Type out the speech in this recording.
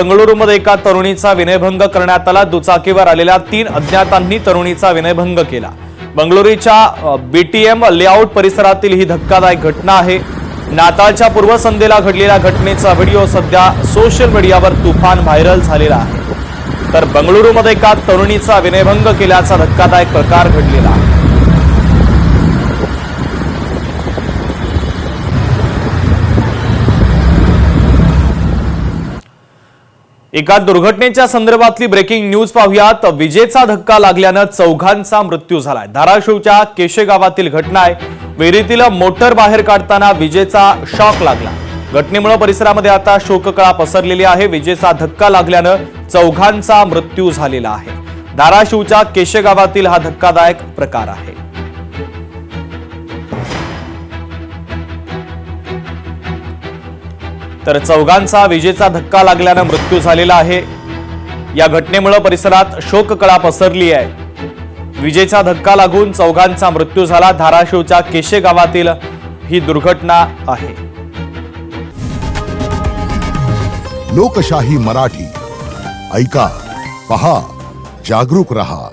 बंगळुरूमध्ये एका तरुणीचा विनयभंग करण्यात आला। दुचाकीवर आलेल्या 3 अज्ञातांनी तरुणीचा विनयभंग केला। बंगळुरूच्या बीटीएम लेआउट परिसरातील ही धक्कादायक घटना आहे। नाताळच्या पूर्वसंध्येला घडलेल्या घटनेचा व्हिडिओ सध्या सोशल मीडियावर तुफान व्हायरल झालेला आहे। तर बंगळुरूमध्ये एका तरुणीचा विनयभंग केल्याचा धक्कादायक प्रकार घडलेला आहे। एका दुर्घटनेच्या संदर्भातली ब्रेकिंग न्यूज पाहूयात। विजेचा धक्का लागल्यानं चौघांचा मृत्यू झालाय। धाराशिवच्या केशे गावातील घटना आहे। विहिरीतील मोटर बाहेर काढताना विजेचा शॉक लागला। घटनेमुळे परिसरामध्ये आता शोककळा पसरलेली आहे। विजेचा धक्का लागल्यानं चौघांचा मृत्यू झालेला आहे। धाराशिवच्या केशे गावातील हा धक्कादायक प्रकार आहे। तर चौघांचा विजेचा धक्का लागल्यानं मृत्यू झालेला आहे। या घटनेमुळे परिसरात शोककळा पसरली आहे। विजेचा धक्का लागून चौघांचा मृत्यू झाला। धाराशिवच्या केशे गावातील ही दुर्घटना आहे। लोकशाही मराठी ऐका, पहा, जागरूक रहा।